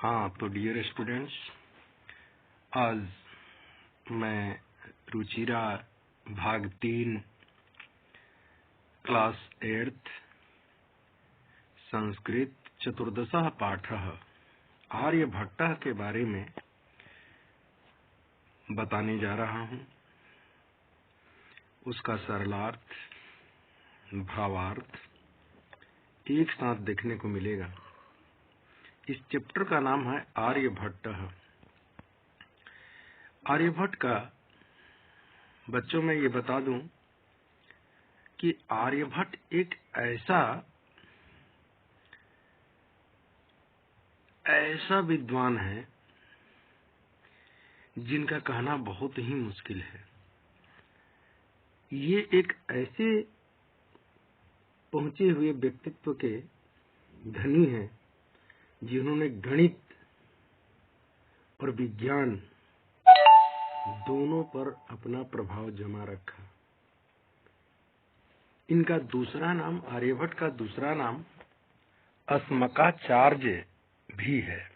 हाँ, तो dear students, आज मैं रुचिरा भाग 3 क्लास 8 संस्कृत चतुर्दशः पाठः आर्यभट्टः के बारे में बताने जा रहा हूँ। उसका सरलार्थ, भावार्थ एक साथ देखने को मिलेगा। इस चैप्टर का नाम है आर्यभट्टः। आर्यभट्ट का बच्चों में ये बता दूं कि आर्यभट्ट एक ऐसा विद्वान है जिनका कहना बहुत ही मुश्किल है। ये एक ऐसे पहुंचे हुए व्यक्तित्व के धनी हैं जिन्होंने गणित और विज्ञान दोनों पर अपना प्रभाव जमा रखा। इनका दूसरा नाम, आर्यभट्ट का दूसरा नाम अस्मकाचार्य भी है।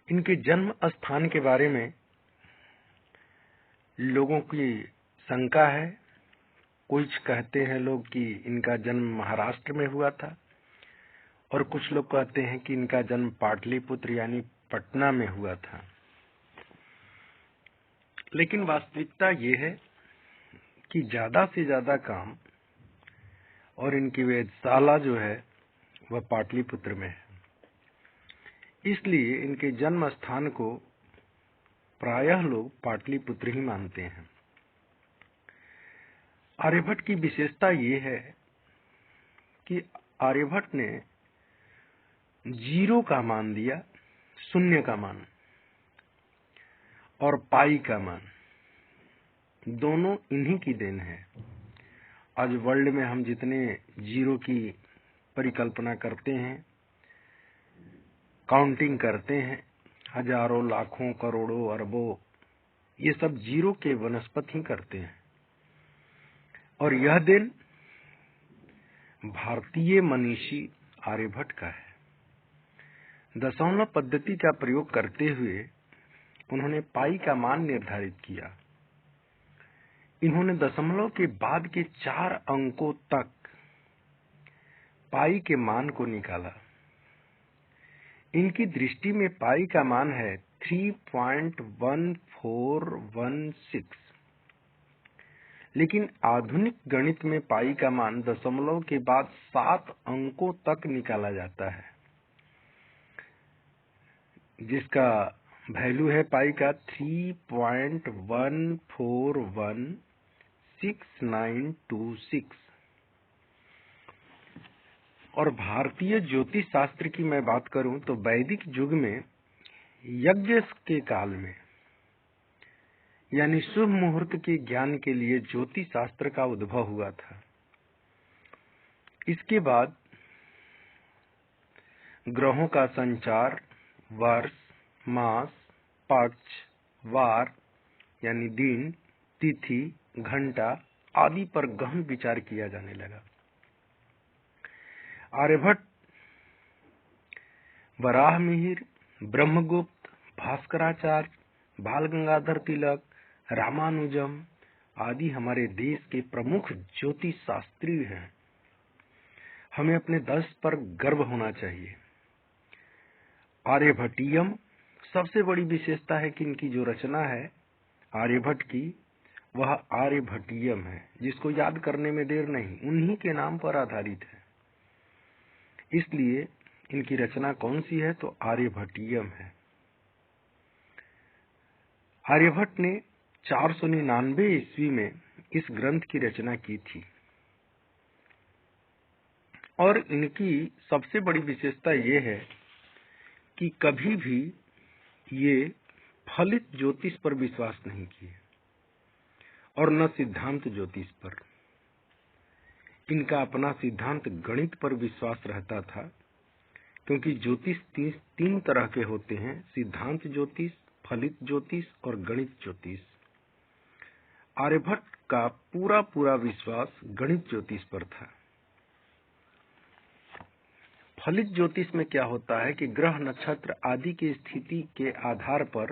इनके जन्म स्थान के बारे में लोगों की शंका है। कुछ कहते हैं लोग कि इनका जन्म महाराष्ट्र में हुआ था और कुछ लोग कहते हैं कि इनका जन्म पाटलिपुत्र यानी पटना में हुआ था। लेकिन वास्तविकता ये है कि ज्यादा से ज्यादा काम और इनकी वेधशाला जो है वह पाटलिपुत्र में है। इसलिए इनके जन्म स्थान को प्रायः लोग पाटलिपुत्र ही मानते हैं। आर्यभट्ट की विशेषता ये है कि आर्यभट्ट ने जीरो का मान दिया, शून्य का मान, और पाई का मान, दोनों इन्हीं की देन है। आज वर्ल्ड में हम जितने जीरो की परिकल्पना करते हैं, काउंटिंग करते हैं, हजारों, लाखों, करोड़ों, अरबों, ये सब जीरो के वनस्पति करते हैं। और यह दिन भारतीय मनीषी आर्यभट्ट का है। दशमलव पद्धति का प्रयोग करते हुए उन्होंने पाई का मान निर्धारित किया। इन्होंने दशमलव के बाद के 4 अंकों तक पाई के मान को निकाला। इनकी दृष्टि में पाई का मान है 3.1416, लेकिन आधुनिक गणित में पाई का मान दशमलव के बाद 7 अंकों तक निकाला जाता है, जिसका वैल्यू है पाई का 3.141696। और भारतीय ज्योतिष शास्त्र की मैं बात करूं तो वैदिक युग में यज्ञ के काल में, यानी शुभ मुहूर्त के ज्ञान के लिए ज्योतिष शास्त्र का उद्भव हुआ था। इसके बाद ग्रहों का संचार, वर्ष, मास, पक्ष, वार यानी दिन, तिथि, घंटा आदि पर गहन विचार किया जाने लगा। आर्यभट्ट वराहमिहिर, ब्रह्मगुप्त, भास्कराचार्य, बाल गंगाधर तिलक, रामानुजम आदि हमारे देश के प्रमुख ज्योतिष शास्त्री हैं। हमें अपने देश पर गर्व होना चाहिए। आर्यभट्टियम सबसे बड़ी विशेषता है कि इनकी जो रचना है आर्यभट्ट की, वह आर्यभट्टियम है, जिसको याद करने में देर नहीं, उन्हीं के नाम पर आधारित है। इसलिए इनकी रचना कौन सी है तो आर्यभट्टियम है। आर्यभट्ट ने 499 ईस्वी में इस ग्रंथ की रचना की थी और इनकी सबसे बड़ी विशेषता ये है कि कभी भी ये फलित ज्योतिष पर विश्वास नहीं किए और न सिद्धांत ज्योतिष पर। इनका अपना सिद्धांत गणित पर विश्वास रहता था, क्योंकि ज्योतिष 3 तरह के होते हैं: सिद्धांत ज्योतिष, फलित ज्योतिष और गणित ज्योतिष। आर्यभट्ट का पूरा विश्वास गणित ज्योतिष पर था। फलित ज्योतिष में क्या होता है कि ग्रह नक्षत्र आदि की स्थिति के आधार पर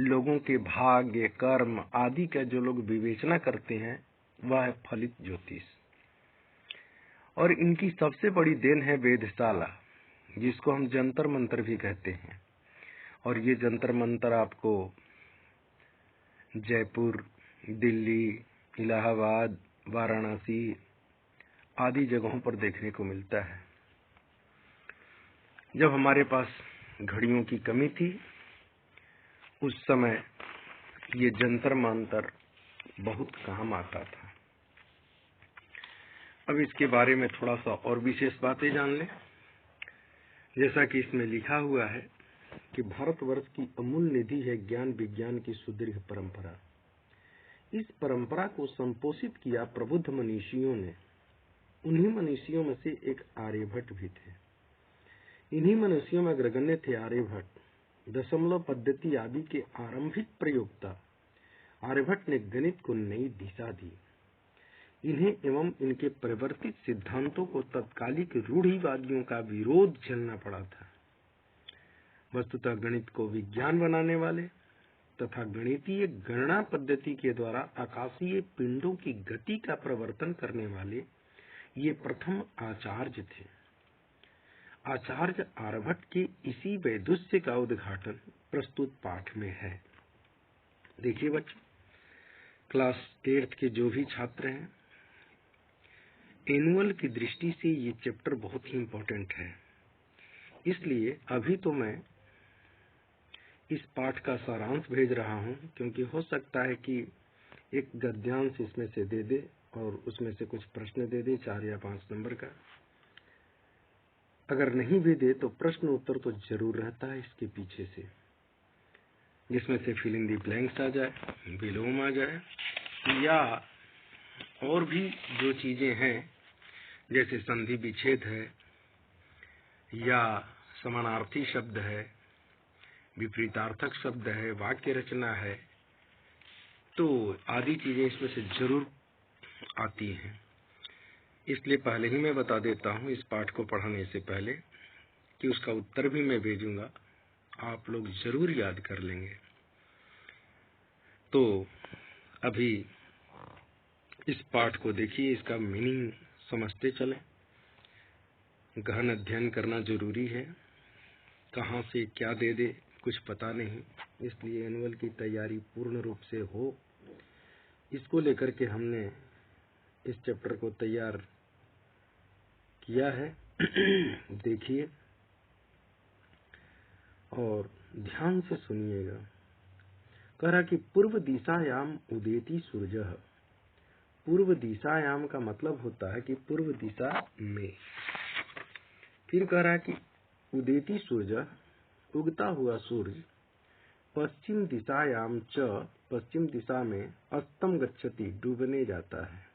लोगों के भाग्य कर्म आदि का जो लोग विवेचना करते हैं वह है फलित ज्योतिष। और इनकी सबसे बड़ी देन है वेधशाला, जिसको हम जंतर मंतर भी कहते हैं। और ये जंतर मंतर आपको जयपुर, दिल्ली, इलाहाबाद, वाराणसी आदि जगहों पर देखने को मिलता है। जब हमारे पास घड़ियों की कमी थी उस समय ये जंतर मंतर बहुत काम आता था। अब इसके बारे में थोड़ा सा और विशेष बातें जान लें। जैसा कि इसमें लिखा हुआ है कि भारतवर्ष की अमूल्य निधि है ज्ञान विज्ञान की सुदीर्घ परंपरा। इस परंपरा को संपोषित किया प्रबुद्ध मनीषियों ने। उन्हीं मनीषियों में से एक आर्यभट्ट भी थे। इन्हीं मनुष्यों में अग्रगण्य थे आर्यभट्ट, दशमलव पद्धति आदि के आरंभिक प्रयोक्ता। आर्यभट्ट ने गणित को नई दिशा दी। इन्हें एवं इनके परिवर्तित सिद्धांतों को तत्कालिक रूढ़िवादियों का विरोध झेलना पड़ा था। वस्तुतः गणित को विज्ञान बनाने वाले तथा गणितीय गणना पद्धति के द्वारा आकाशीय पिंडों की गति का प्रवर्तन करने वाले ये प्रथम आचार्य थे। आचार्य आर्यभट्ट के इसी वैदुष्य का उद्घाटन प्रस्तुत पाठ में है। देखिए बच्चों, क्लास 8th के जो भी छात्र हैं, एनुअल की दृष्टि से ये चैप्टर बहुत ही इम्पोर्टेंट है। इसलिए अभी तो मैं इस पाठ का सारांश भेज रहा हूं, क्योंकि हो सकता है कि एक गद्यांश इसमें से दे दे और उसमें से कुछ प्रश्न दे दे 4 या 5 नंबर का। अगर नहीं भी दे तो प्रश्न उत्तर तो जरूर रहता है इसके पीछे से, जिसमें से फिलिंग दी ब्लैंक्स आ जाए, विलोम आ जाए, या और भी जो चीजें हैं जैसे संधि विच्छेद है या समानार्थी शब्द है, विपरीतार्थक शब्द है, वाक्य रचना है, तो आदि चीजें इसमें से जरूर आती हैं। इसलिए पहले ही मैं बता देता हूं इस पाठ को पढ़ने से पहले कि उसका उत्तर भी मैं भेजूंगा, आप लोग जरूर याद कर लेंगे। तो अभी इस पाठ को देखिए, इसका मीनिंग समझते चलें। गहन अध्ययन करना जरूरी है, कहाँ से क्या दे दे कुछ पता नहीं, इसलिए एनुअल की तैयारी पूर्ण रूप से हो, इसको लेकर के हमने इस चैप्टर को तैयार किया है। देखिए और ध्यान से सुनिएगा। कह रहा कि पूर्व दिशायाम उदेति सूर्यः। पूर्व दिशायाम का मतलब होता है कि पूर्व दिशा में। फिर कह रहा है कि उदेति सूर्य, उगता हुआ सूर्य, पश्चिम दिशायाम च, पश्चिम दिशा में, अस्तम गच्छति, डूबने जाता है।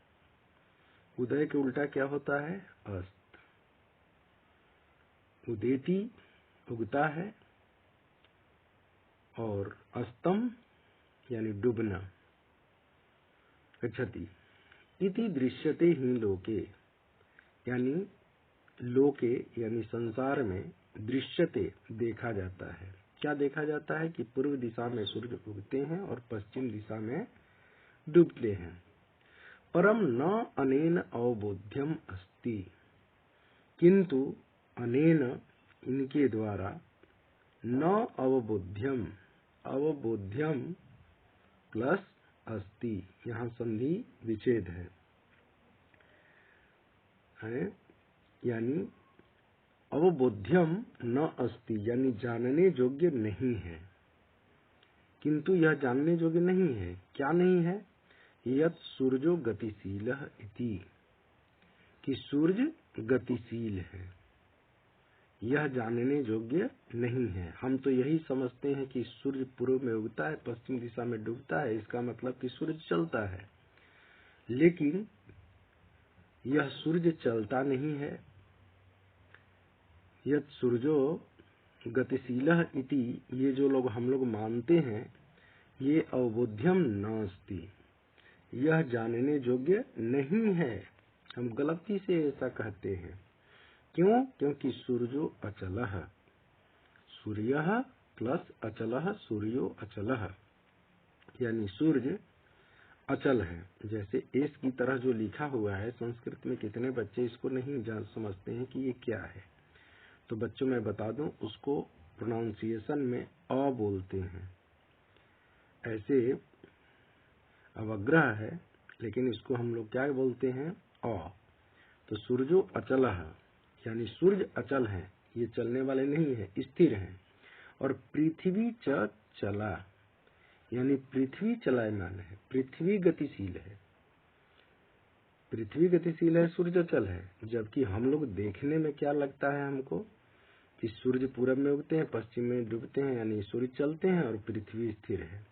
उदय के उल्टा क्या होता है? अस्त। उदेति उगता है और अस्तम यानी डूबना, गच्छति इति दृश्यते ही लोके, यानी लोके यानी संसार में, दृश्यते देखा जाता है। क्या देखा जाता है? कि पूर्व दिशा में सूर्य उगते हैं और पश्चिम दिशा में डूबते हैं। परम न अनेन अवबोध्यम अस्ति, किंतु अनेन इनके द्वारा, न अवबोध्यम, अवबोध्यम प्लस अस्ति, यहाँ संधि विच्छेद है, यानी अवबोध्यम न अस्ति यानी जानने योग्य नहीं है। किंतु यह जानने योग्य नहीं है। क्या नहीं है? यत् सूर्यो गतिशीलः इति, कि सूर्य गतिशील है, यह जानने योग्य नहीं है। हम तो यही समझते हैं कि सूर्य पूर्व में उगता है, पश्चिम दिशा में डूबता है, इसका मतलब कि सूर्य चलता है। लेकिन यह सूर्य चलता नहीं है। यत् सूर्यो गतिशीलः इति, ये जो लोग हम लोग मानते हैं, ये अवबोध्यम नास्ति, यह जानने योग्य नहीं है। हम गलती से ऐसा कहते हैं। क्यों? क्योंकि सूर्यो अचलः, सूर्यः प्लस अचलः, सूर्यो अचलः, यानी सूर्य अचल है। जैसे एस की तरह जो लिखा हुआ है, संस्कृत में कितने बच्चे इसको नहीं जान समझते हैं कि ये क्या है। तो बच्चों मैं बता दूं, उसको प्रोनाउंसिएशन में अ बोलते हैं। ऐसे अवग्रह है, लेकिन इसको हम लोग क्या बोलते हैं? अ। तो सूर्यो अचलः, यानी सूर्य अचल है, ये चलने वाले नहीं है, स्थिर है। और पृथ्वी च चला, यानी पृथ्वी चलायमान है, पृथ्वी गतिशील है। पृथ्वी गतिशील है, सूर्य अचल है। जबकि हम लोग देखने में क्या लगता है हमको कि सूर्य पूरब में उगते हैं, पश्चिम में डूबते हैं, यानी सूर्य चलते हैं और पृथ्वी स्थिर है।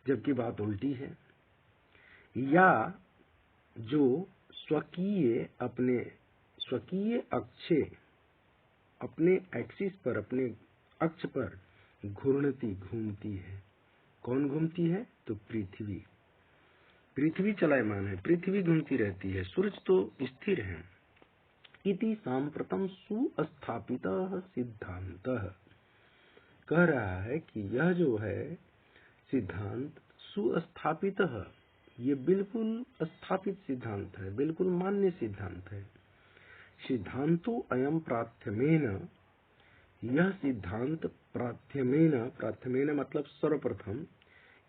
जबकि बात उल्टी है। या जो अपने स्वकीय अक्षे, अपने एक्सिस पर, अपने अक्ष पर घूमती है। कौन घूमती है? तो पृथ्वी। पृथ्वी चलायमान है, पृथ्वी घूमती रहती है, सूर्य तो स्थिर है। इति सांप्रतम सुस्थापितः सिद्धांतः, कह रहा है कि यह जो है सिद्धांत सुस्थापितः, ये बिल्कुल स्थापित सिद्धांत है, बिल्कुल मान्य सिद्धांत है। सिद्धांतो अयम प्राथम्येन, यह सिद्धांत प्राथम्येन मतलब सर्वप्रथम,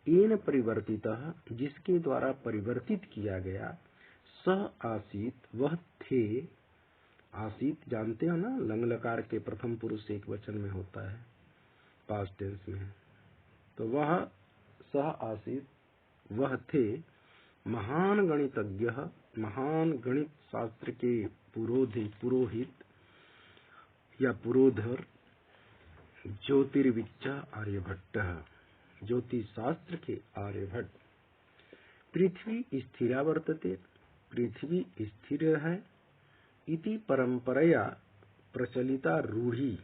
येन परिवर्तितः, जिसके द्वारा परिवर्तित किया गया, सह आसीत, वह थे। आसीत जानते हो ना, लंग लकार के प्रथम पुरुष एक वचन में होता है, पास्ट टेंस में। तो वह सह आसीत, वह थे महान गणितज्ञ, महान गणित शास्त्र के पुरोहित या पुरोधर, ज्योतिर्विच्च आर्यभट्ट, ज्योतिष शास्त्र के आर्यभट्ट। पृथ्वी स्थिरा वर्तते, पृथ्वी स्थिर है। इति परंपरया प्रचलिता रूढ़ी,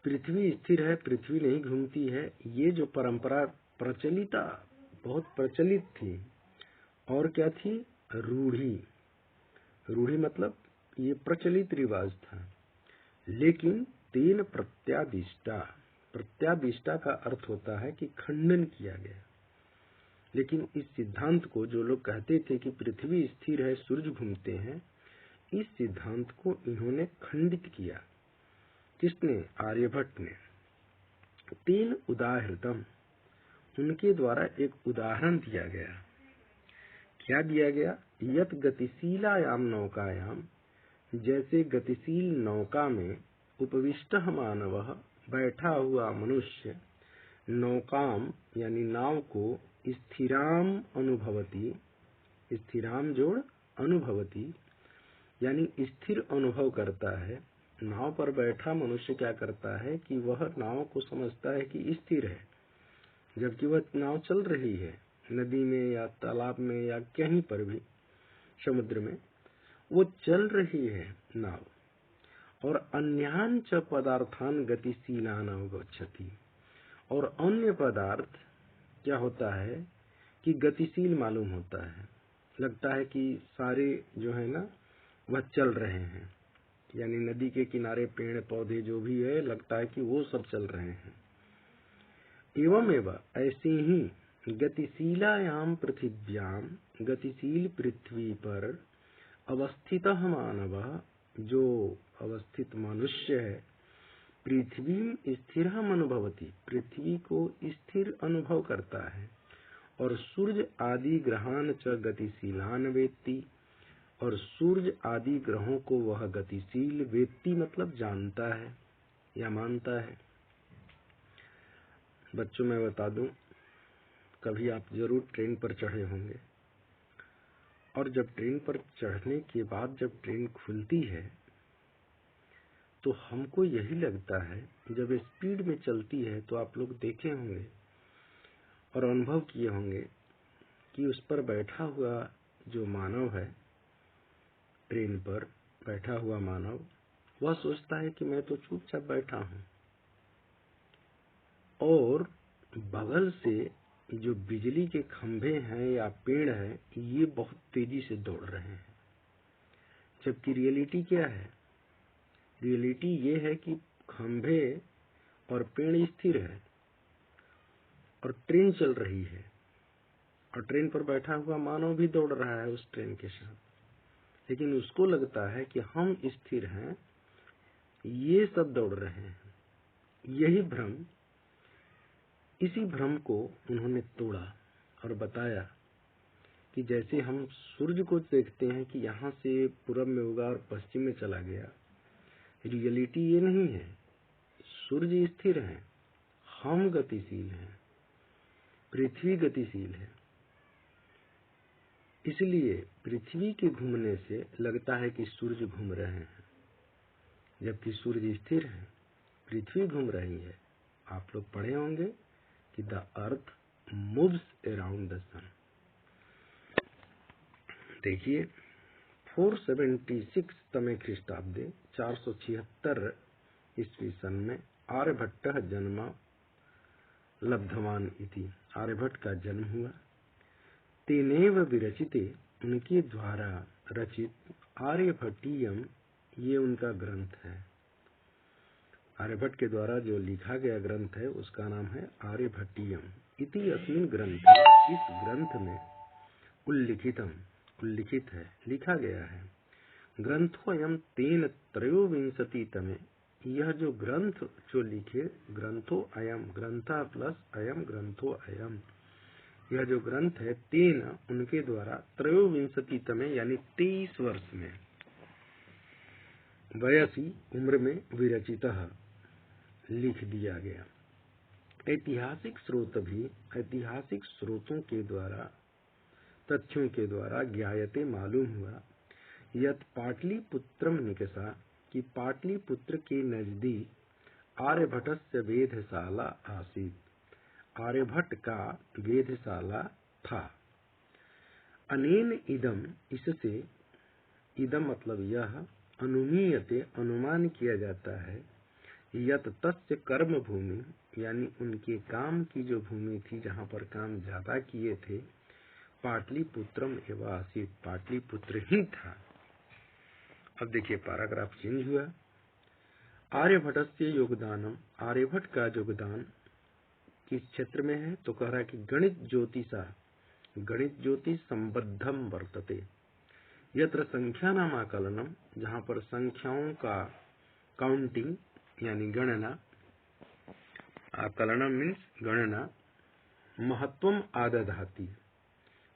पृथ्वी स्थिर है, पृथ्वी नहीं घूमती है, ये जो परंपरा प्रचलिता, बहुत प्रचलित थी। और क्या थी? रूढ़ी। रूढ़ी मतलब ये प्रचलित रिवाज था। लेकिन तेन प्रत्यादिष्टा, प्रत्यादिष्टा का अर्थ होता है कि खंडन किया गया। लेकिन इस सिद्धांत को जो लोग कहते थे कि पृथ्वी स्थिर है, सूर्य घूमते हैं, इस सिद्धांत को इन्होंने खंडित किया। किसने? आर्यभट्ट ने। तेन उदाहृतम, उनके द्वारा एक उदाहरण दिया गया। क्या दिया गया? यत गतिशीलायाम नौकायाम, जैसे गतिशील नौका में उपविष्टः मानवः, बैठा हुआ मनुष्य, नौकाम यानी नाव को स्थिराम अनुभवती, स्थिराम जोड़ अनुभवती, यानी स्थिर अनुभव करता है। नाव पर बैठा मनुष्य क्या करता है कि वह नाव को समझता है कि स्थिर है, जबकि वह नाव चल रही है, नदी में या तालाब में या कहीं पर भी, समुद्र में वो चल रही है नाव। और अन्यान च पदार्थान गतिशीलान अवगच्छति, और अन्य पदार्थ क्या होता है कि गतिशील मालूम होता है, लगता है कि सारे जो है ना वह चल रहे हैं, यानी नदी के किनारे पेड़ पौधे जो भी है, लगता है कि वो सब चल रहे हैं। एवं ऐसे ही गतिशीलायाम पृथिव्याम, गतिशील पृथ्वी पर अवस्थित मानव, जो अवस्थित मनुष्य है, पृथ्वी स्थिर अनुभवती, पृथ्वी को स्थिर अनुभव करता है। और सूर्य आदि ग्रहान च गतिशीलान वेत्ति, और सूर्य आदि ग्रहों को वह गतिशील, वेत्ति मतलब जानता है या मानता है। बच्चों मैं बता दूं, कभी आप जरूर ट्रेन पर चढ़े होंगे, और जब ट्रेन पर चढ़ने के बाद जब ट्रेन खुलती है तो हमको यही लगता है, जब स्पीड में चलती है तो आप लोग देखे होंगे और अनुभव किए होंगे कि उस पर बैठा हुआ जो मानव है, ट्रेन पर बैठा हुआ मानव, वह सोचता है कि मैं तो चुपचाप बैठा हूं, और बगल से जो बिजली के खंभे हैं या पेड़ हैं, ये बहुत तेजी से दौड़ रहे हैं। जबकि रियलिटी क्या है? रियलिटी ये है कि खंभे और पेड़ स्थिर है और ट्रेन चल रही है और ट्रेन पर बैठा हुआ मानव भी दौड़ रहा है उस ट्रेन के साथ, लेकिन उसको लगता है कि हम स्थिर हैं, ये सब दौड़ रहे हैं। यही भ्रम, इसी भ्रम को उन्होंने तोड़ा और बताया कि जैसे हम सूर्य को देखते हैं कि यहाँ से पूरब में उगा और पश्चिम में चला गया, रियलिटी ये नहीं है। सूर्य स्थिर है, हम गतिशील हैं, पृथ्वी गतिशील है। इसलिए पृथ्वी के घूमने से लगता है कि सूर्य घूम रहे हैं, जबकि सूर्य स्थिर है, पृथ्वी घूम रही है। आप लोग पढ़े होंगे कि the earth moves around the sun. देखिए 476 ख्रीष्टाब्दे 476 ईस्वी सन में आर्यभट्टः जन्म लब्धवान इति, आर्यभट्ट का जन्म हुआ। तेनेव विरचिते, उनके द्वारा रचित आर्यभट्टीयम, ये उनका ग्रंथ है। आर्यभट्ट के द्वारा जो लिखा गया ग्रंथ है उसका नाम है आर्यभट्टीयम इति अस्मिन् ग्रंथे, इस ग्रंथ में उल्लिखित है, लिखा गया है। ग्रंथोऽयं तेन त्रयोविंशतितमे, यह जो ग्रंथ जो लिखे, ग्रंथो अयम, ग्रंथा प्लस अयम ग्रंथो अयम, यह जो ग्रंथ है तेन, उनके द्वारा, त्रयोविंशतितमे यानी 23 वर्ष में, वयसी उम्र में, विरचितः लिख दिया गया। ऐतिहासिक स्रोत भी, ऐतिहासिक स्रोतों के द्वारा, तथ्यों के द्वारा ज्ञायते, मालूम हुआ, यत् पाटलिपुत्रम निकषा, कि पाटलिपुत्र के नजदीक आर्यभट्टस्य वेधशाला आसीत्, आर्यभट्ट का वेधशाला था। अनेन इदम, इससे, इदम मतलब यह, अनुमीयते, अनुमान किया जाता है, यत् तस्य कर्म भूमि, यानी उनके काम की जो भूमि थी, जहाँ पर काम ज्यादा किए थे, पाटलिपुत्रम एव आसीत्, पाटलिपुत्र ही था। अब देखिए पैराग्राफ चेंज हुआ। आर्यभट्टस्य योगदानम, आर्यभट्ट का योगदान किस क्षेत्र में है? तो कह रहा है कि गणित ज्योतिषा, गणित ज्योतिष संबद्धम वर्तते, यत्र संख्यानाम आकलनम, जहाँ पर संख्याओं का काउंटिंग यानी गणना, आकलनम मीन्स गणना, महत्वम आदधाति,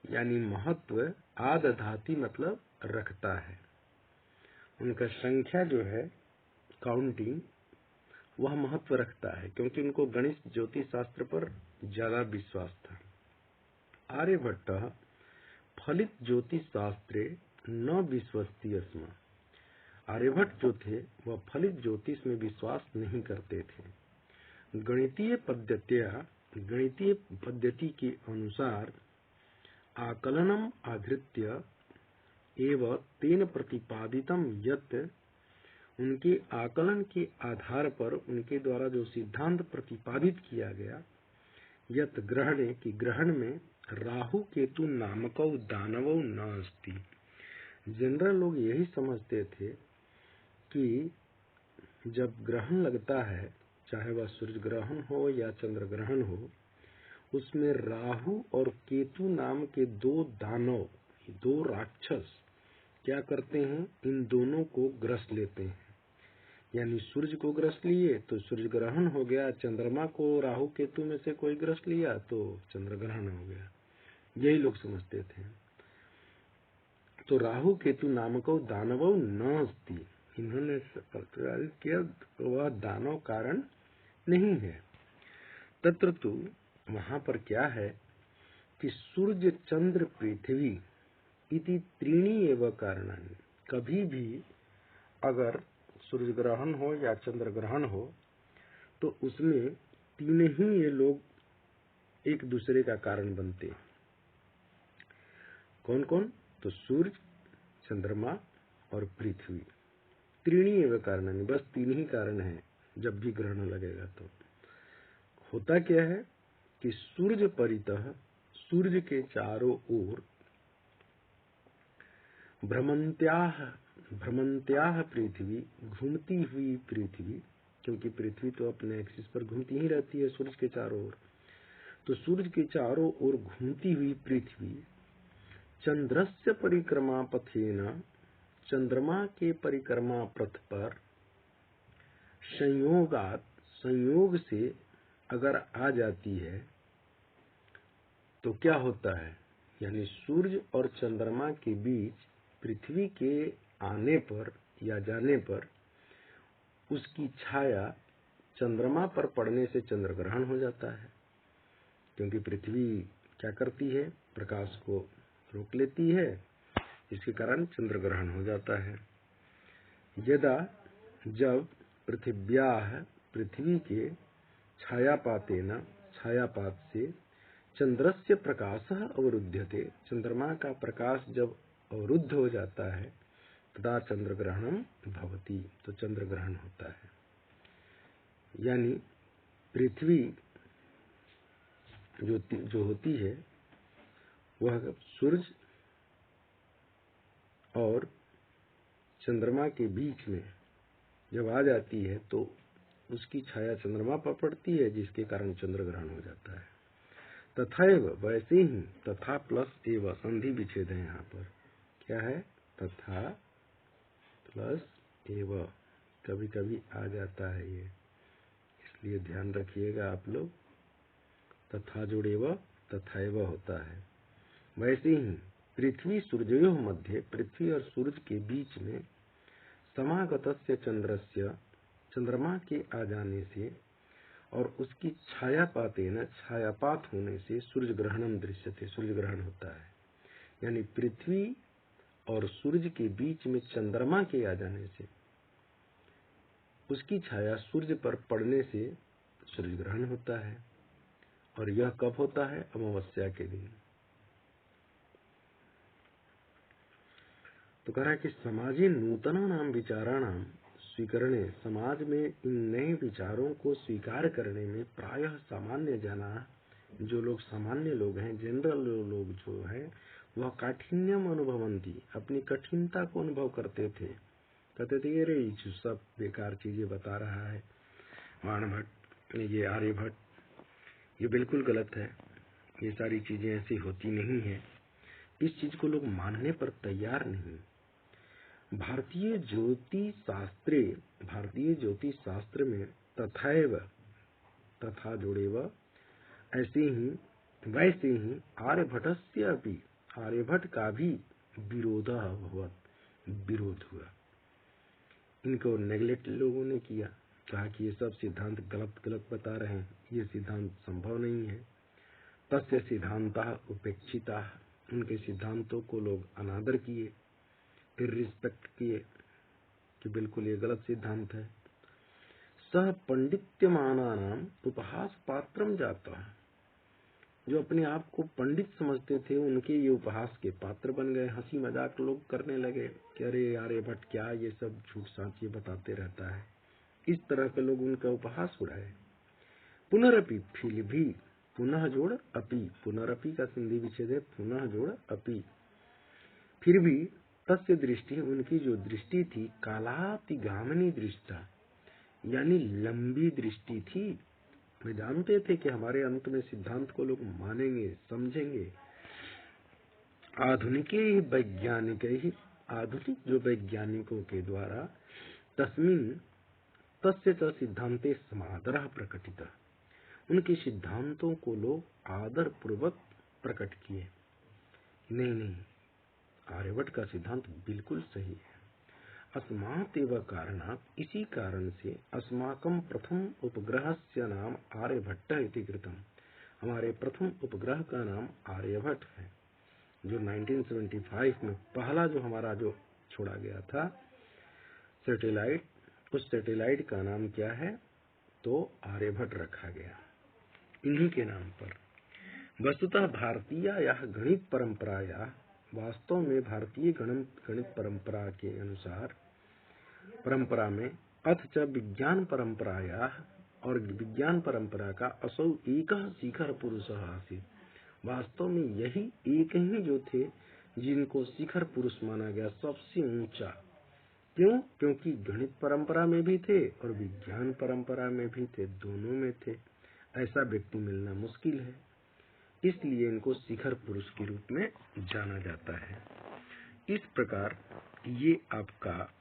यानी महत्व, आदधाति मतलब रखता है। उनका संख्या जो है, काउंटिंग, वह महत्व रखता है, क्योंकि उनको गणित ज्योतिष शास्त्र पर ज्यादा विश्वास था। आर्यभट्ट फलित ज्योतिष शास्त्रे न विश्वस्ति स्म, आर्यभट्ट जो थे वह फलित ज्योतिष में विश्वास नहीं करते थे। गणितीय पद्धति के अनुसार आकलनम आधृत्य एव तेन प्रतिपादितम, यत्, उनके आकलन के आधार पर, उनके द्वारा जो सिद्धांत प्रतिपादित किया गया, यत् ग्रहणे, की ग्रहण में राहु केतु नामकौ दानवौ न अस्ति। जनरल लोग यही समझते थे कि जब ग्रहण लगता है, चाहे वह सूर्य ग्रहण हो या चंद्र ग्रहण हो, उसमें राहु और केतु नाम के दो दानव, दो राक्षस क्या करते हैं, इन दोनों को ग्रस लेते हैं। यानी सूर्य को ग्रस लिए तो सूर्य ग्रहण हो गया, चंद्रमा को राहु केतु में से कोई ग्रस लिया तो चंद्र ग्रहण हो गया, यही लोग समझते थे। तो राहु केतु नामको दानवो न अस्ति, इन्होंने प्रतिपादित किया वह दानव कारण नहीं है। तत्र तो वहां पर क्या है कि सूर्य चंद्र पृथ्वी इति त्रीणि एव कारणानि, कभी भी अगर सूर्य ग्रहण हो या चंद्र ग्रहण हो तो उसमें तीन ही ये लोग एक दूसरे का कारण बनते हैं। कौन कौन? तो सूर्य, चंद्रमा और पृथ्वी, त्रीणि एव कारणानि, बस तीन ही कारण है जब भी ग्रहण लगेगा। तो होता क्या है कि सूर्य परितः, सूर्य के चारों ओर, भ्रमंत्याः भ्रमंत्याः पृथ्वी, घूमती हुई पृथ्वी, क्योंकि पृथ्वी तो अपने एक्सिस पर घूमती ही रहती है सूरज के चारों ओर, तो सूरज के चारों ओर घूमती हुई पृथ्वी चंद्रस्य परिक्रमा पथेन, चंद्रमा के परिक्रमा पथ पर संयोगात, संयोग से अगर आ जाती है तो क्या होता है, यानी सूर्य और चंद्रमा के बीच पृथ्वी के आने पर या जाने पर उसकी छाया चंद्रमा पर पड़ने से चंद्र ग्रहण हो जाता है, क्योंकि पृथ्वी क्या करती है, प्रकाश को रोक लेती है, इसके कारण चंद्र ग्रहण हो जाता है। यदा, जब पृथिव्याः, पृथ्वी के छायापातेन, छायापात से चंद्रस्य प्रकाशः अवरुध्यते, चंद्रमा का प्रकाश जब अवरुद्ध हो जाता है तदा चंद्र ग्रहणम भवति, तो चंद्र ग्रहण होता है। यानी पृथ्वी जो होती है वह सूरज और चंद्रमा के बीच में जब आ जाती है तो उसकी छाया चंद्रमा पर पड़ती है, जिसके कारण चंद्र ग्रहण हो जाता है। तथैव, वैसे ही, तथा प्लस एव, संधि विच्छेद है यहाँ पर, क्या है, तथा प्लस एव, कभी कभी आ जाता है ये, इसलिए ध्यान रखिएगा आप लोग, तथा जोड़ेव तथैव होता है। वैसे ही पृथ्वी सूर्योः मध्य, पृथ्वी और सूरज के बीच में समागतस्य चंद्रस्य, चंद्रमा के आ जाने से और उसकी छायापातेन, छायापात होने से सूर्य ग्रहणम दृश्यते, सूर्य ग्रहण होता है। यानी पृथ्वी और सूरज के बीच में चंद्रमा के आ जाने से उसकी छाया सूर्य पर पड़ने से सूर्य ग्रहण होता है, और यह कब होता है, अमावस्या के दिन। तो कह रहा है कि समाजे नूतनानां विचाराणां स्वीकरणे, समाज में इन नए विचारों को स्वीकार करने में प्रायः सामान्य जना, जो लोग सामान्य लोग हैं, जनरल लोग जो है, वह काठिन्यम अनुभवंती, अपनी कठिनता को अनुभव करते थे। कहते थे अरे ये सब बेकार चीजें बता रहा है बाणभट्ट, ये आर्यभट्ट, ये बिल्कुल गलत है, ये सारी चीजें ऐसी होती नहीं है। इस चीज को लोग मानने पर तैयार नहीं। भारतीय ज्योतिष शास्त्रे, भारतीय ज्योतिष शास्त्र में तथैव, तथा जोड़ेव, ऐसे ही, वैसे ही आर्यभट्टस्य अपि, आर्यभट्ट का भी विरोध हुआ, विरोध हुआ। इनको नेग्लेक्ट लोगों ने किया, कहा कि ये सब सिद्धांत गलत गलत बता रहे हैं, ये सिद्धांत संभव नहीं है। तस्य सिद्धांतः उपेक्षिताः, उनके सिद्धांतों को लोग अनादर किए, फिर रिस्पेक्ट किए कि बिल्कुल ये गलत सिद्धांत है। सह पंडित्यमानानाम उपहास पात्रम जाता, जो अपने आप को पंडित समझते थे उनके ये उपहास के पात्र बन गए, हंसी मजाक लोग करने लगे कि अरे आर्यभट्ट क्या ये सब झूठ साच ये बताते रहता है। इस तरह के लोग उनका उपहास उड़ाए। पुनरअपि, फिर भी, पुनः जोड़ अपि, पुनरअपि का संधि विच्छेद है, पुनः जोड़ अपि, फिर भी तस्य दृष्टि, उनकी जो दृष्टि थी, कालातिगामिनी दृष्टा, यानी लंबी दृष्टि थी। वे जानते थे कि हमारे अंत में सिद्धांत को लोग मानेंगे, समझेंगे। आधुनिक वैज्ञानिक ही, आधुनिक जो वैज्ञानिकों के द्वारा तस्मिन् तस्य च सिद्धांते समादरः प्रकटितः, उनके सिद्धांतों को लोग आदर पूर्वक प्रकट किए। नहीं, आर्यभट्ट का सिद्धांत बिल्कुल सही है। अस्मात् एव कारणात्, इसी कारण से अस्माकं प्रथम उपग्रहस्य नाम आर्यभट्टः इति कृतम्, हमारे प्रथम उपग्रह का नाम आर्यभट्ट है, जो 1975 में पहला जो हमारा जो छोड़ा गया था सैटेलाइट, उस सैटेलाइट का नाम क्या है, तो आर्यभट्ट रखा गया इन्हीं के नाम पर। वस्तुतः भारतीय यह गणित परंपराया, वास्तव में भारतीय गणित परंपरा के अनुसार, परंपरा में, अथ च विज्ञान परंपराया, और विज्ञान परंपरा का असौ एक शिखर पुरुष आसीत्, वास्तव में यही एक ही जो थे जिनको शिखर पुरुष माना गया, सबसे ऊंचा क्यों? क्योंकि गणित परंपरा में भी थे और विज्ञान परंपरा में भी थे, दोनों में थे। ऐसा व्यक्ति मिलना मुश्किल है, इसलिए इनको शिखर पुरुष के रूप में जाना जाता है। इस प्रकार ये आपका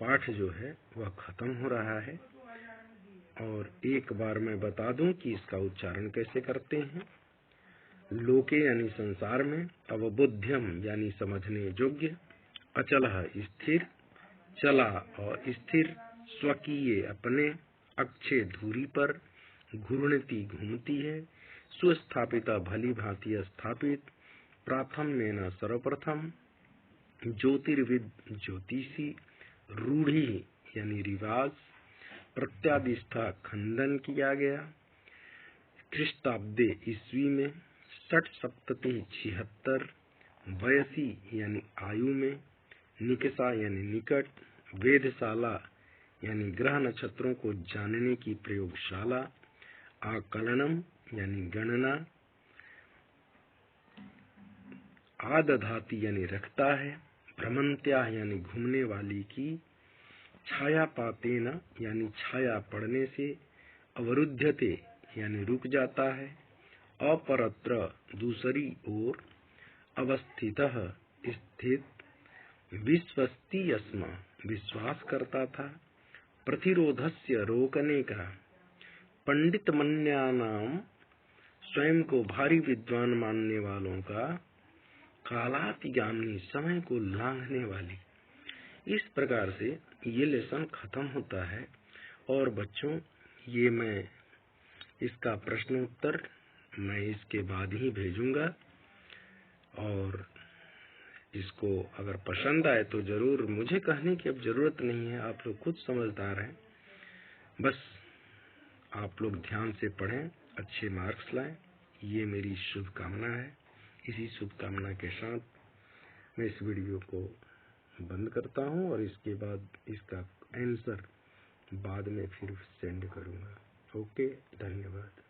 पाठ जो है वह खत्म हो रहा है। और एक बार मैं बता दूं कि इसका उच्चारण कैसे करते हैं। लोके यानी संसार में, अवबुध्यम यानी समझने योग्य, अचलः स्थिर, चला और स्थिर, स्वकीय अपने, अक्षय धुरी पर, घूर्णती घूमती है, सुस्थापिता भली भांति स्थापित, प्राथम में सर्वप्रथम, ज्योतिर्विद ज्योतिषी, रूढ़ी यानी रिवाज, प्रत्यादिष्ठा खंडन किया गया, ख्रीष्टाब्दे ईस्वी में, 676 वयसी यानी आयु में, निकषा यानी निकट, वेधशाला यानी ग्रह नक्षत्रों को जानने की प्रयोगशाला, आकलनम यानी गणना, आदधाति यानी रखता है, भ्रमंत्या यानी घूमने वाली की, छायापातेन यानी छाया पड़ने से, अवरुध्यते यानी रुक जाता है, अपरत्र दूसरी ओर, अवस्थितः स्थित, विश्वस्ति अस्म विश्वास करता था, प्रतिरोधस्य रोकने का, पंडित मन्यानाम स्वयं को भारी विद्वान मानने वालों का, कालातिगामी समय को लांघने वाली। इस प्रकार से ये लेसन खत्म होता है। और बच्चों, ये मैं इसका प्रश्न उत्तर मैं इसके बाद ही भेजूंगा, और इसको अगर पसंद आए तो जरूर, मुझे कहने की अब जरूरत नहीं है, आप लोग खुद समझदार हैं। बस आप लोग ध्यान से पढ़ें, अच्छे मार्क्स लाएं, ये मेरी शुभकामना है। इसी शुभकामना के साथ मैं इस वीडियो को बंद करता हूं और इसके बाद इसका आंसर बाद में फिर सेंड करूंगा। ओके, धन्यवाद।